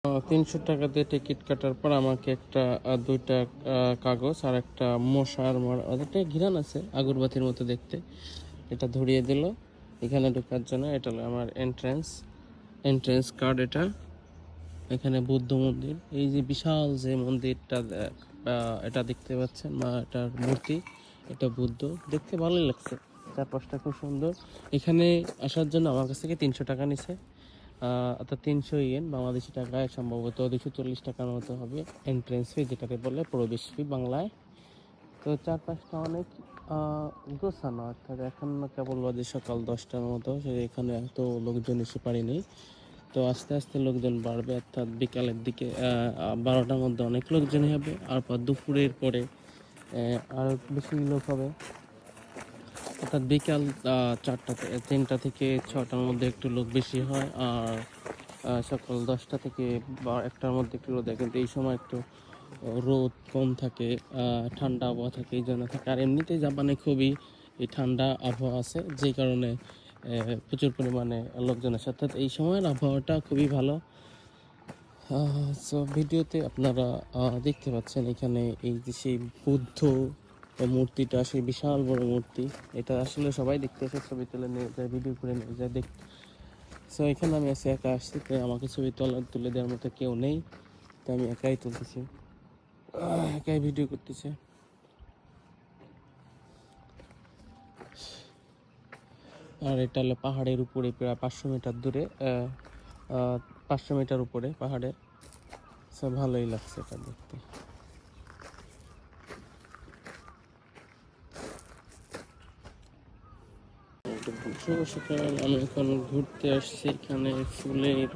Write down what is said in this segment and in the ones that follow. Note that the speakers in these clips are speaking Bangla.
৩০০ টাকা দিয়ে টিকিট কাটার পর আমাকে একটা দুইটা কাগজ আর একটা মশার ওদেরটা ঘিরান আছে আগরবাতির মতো দেখতে, এটা ধরিয়ে দিল এখানে ঢোকার জন্য। এটা হলো আমার এন্ট্রেন্স কার্ড। এখানে বুদ্ধ মন্দির, এই যে বিশাল যে মন্দিরটা এটা দেখতে পাচ্ছেন, মা এটার মূর্তি, এটা বুদ্ধ, দেখতে ভালোই লাগছে, চারপাশটা খুব সুন্দর। এখানে আসার জন্য আমার কাছ থেকে ৩০০ টাকা নিছে, অর্থাৎ ৩০০ ইয়েন, বাংলাদেশি টাকায় সম্ভবত ২৪০ টাকার মতো হবে এন্ট্রেন্স ফি, যেটাকে বলে প্রবেশ ফি বাংলায়। তো চারপাশটা অনেক গোছানো, অর্থাৎ এখন কেবল বাজে সকাল 10টার মতো, এখানে এত লোকজন এসে পারেনি। তো আস্তে আস্তে লোকজন বাড়বে, অর্থাৎ বিকালের দিকে 12টার মধ্যে অনেক লোকজনই হবে, আর পর দুপুরের পরে আরও বেশি লোক হবে। অর্থাৎ বিকাল 3টা থেকে 6টার মধ্যে একটু লোক বেশি হয়, আর সকাল 10টা থেকে বা 1টার মধ্যে একটু রোদ হয়, কিন্তু এই সময় একটু রোদ কম থাকে, ঠান্ডা আবহাওয়া থাকে, এই জন্য থাকে। আর এমনিতেই জাপানে খুবই এই ঠান্ডা আবহাওয়া আছে, যেই কারণে প্রচুর পরিমাণে লোকজন আসে, অর্থাৎ এই সময়ের আবহাওয়াটা খুবই ভালো। সো ভিডিওতে আপনারা দেখতে পাচ্ছেন এখানে এই যে সেই বুদ্ধ মূর্তিটা, সেই বিশাল বড় মূর্তি, এটা আসলে সবাই দেখতে এসে ছবি তুলে নিয়ে যায়, ভিডিও করে নিয়ে যায় দেখতে। সো এখানে আমি একা আসছি, তাই আমাকে ছবি তুলে দেওয়ার মতো কেউ নেই, তাই আমি একাই তুলতেছি, একাই ভিডিও করতেছি। আর এটা হলো পাহাড়ের উপরে, প্রায় 500 মিটার দূরে, 500 মিটার উপরে পাহাড়ে। সো ভালোই লাগছে এটা দেখতে। শুভ সকাল, আমি এখন ঘুরতে আসছি এখানে ফুলের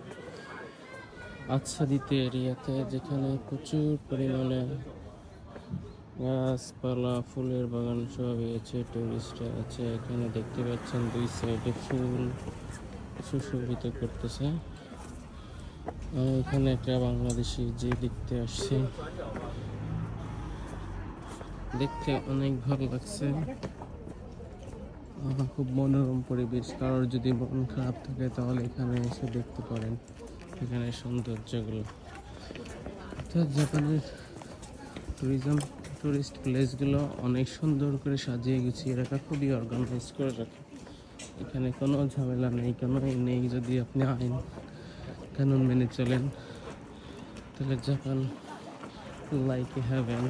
আচ্ছাদিত এরিয়াতে, যেখানে প্রচুর পরিমাণে গাছপালা, ফুলের বাগান সব আছে, টুরিস্টরা আছে। এখানে দেখতে পাচ্ছেন দুই সাইডে ফুল সুশোভিত করতেছে। এখানে একটা বাংলাদেশি যে দেখতে আসছে, দেখতে অনেক ভালো লাগছে, খুব মনোরম পরিবেশ। কারোর যদি মন খারাপ থাকে তাহলে এখানে এসে দেখতে পারেন এখানে সৌন্দর্যগুলো। অর্থাৎ জাপানের টুরিস্ট প্লেসগুলো অনেক সুন্দর করে সাজিয়ে গুছিয়ে রাখা, খুবই অর্গানাইজ করে রাখে। এখানে কোনো ঝামেলা নেই, কোনো নেই। যদি আপনি আইন কানুন মেনে চলেন তাহলে Japan like a haven.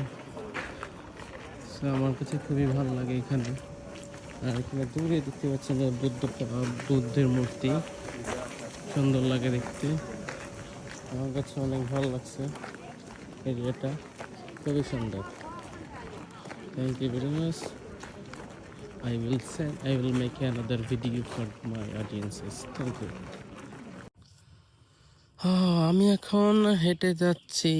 So আমার কাছে খুবই ভালো লাগে এখানে। আর এখানে দূরে দেখতে পাচ্ছেন বুদ্ধের মূর্তি, সুন্দর লাগে দেখতে, আমার কাছে অনেক ভালো লাগছে এরিয়াটা, খুবই সুন্দর। Thank you very much. I will make another video for my audiences. Thank you. আমি এখন হেঁটে যাচ্ছি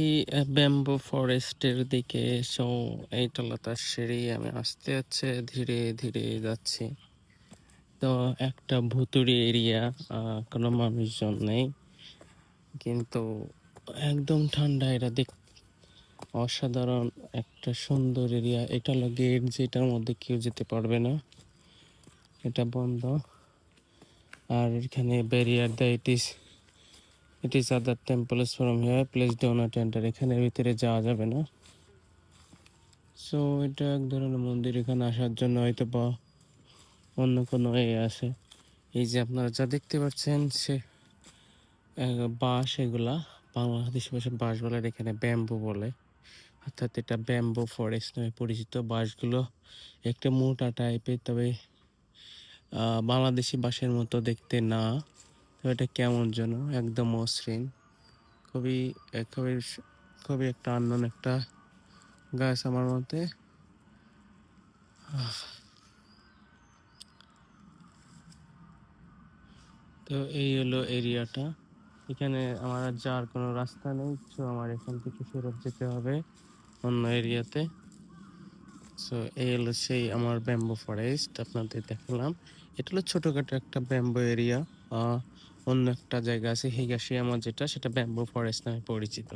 ব্যাম্বু ফরেস্টের দিকে। সো এই টলাতার সিঁড়ি, আমি আস্তে আস্তে ধীরে ধীরে যাচ্ছি। তো একটা ভুতুড়ি এরিয়া, কোনো মানুষজন নেই, কিন্তু একদম ঠান্ডা। এটা অসাধারণ একটা সুন্দর এরিয়া। এটা হলো গেট, যেটার মধ্যে কেউ যেতে পারবে না, এটা বন্ধ। আর এখানে ব্যারিয়ার দেয়, it is other temples from here place do not enter, এখানের ভিতরে যাওয়া যাবে না। সো এটা এক ধরনের মন্দির, এখানে আসার জন্য হয়তো বা অন্য কোনো আছে। এই যে আপনারা যা দেখতে পাচ্ছেন সে বাঁশ, এগুলা বাংলাদেশ ভাষায় বাঁশ বলে, এখানে ব্যাম্বু বলে, অর্থাৎ এটা ব্যাম্বু ফরেস্ট নামে পরিচিত। বাঁশগুলো একটা মোটা টাইপের, তবে বাংলাদেশি বাঁশের মতো দেখতে না, তবে এটা কেমন যেন একদম মসৃণ, খুবই খুবই খুবই একটা আননোন একটা গাছ আমার মতে। তো এই হলো এরিয়াটা। এখানে আমার আর যাওয়ার কোনো রাস্তা নেই, সো আমার এখান থেকে ফেরত যেতে হবে অন্য এরিয়াতে। সো এই হলো সেই আমার ব্যাম্বো ফরেস্ট, আপনাদের দেখালাম। এটা হলো ছোটখাটো একটা ব্যাম্বো এরিয়া। অন্য একটা জায়গা আছে হিগাশিয়ামা, যেটা সেটা ব্যাম্বো ফরেস্ট নামে পরিচিত।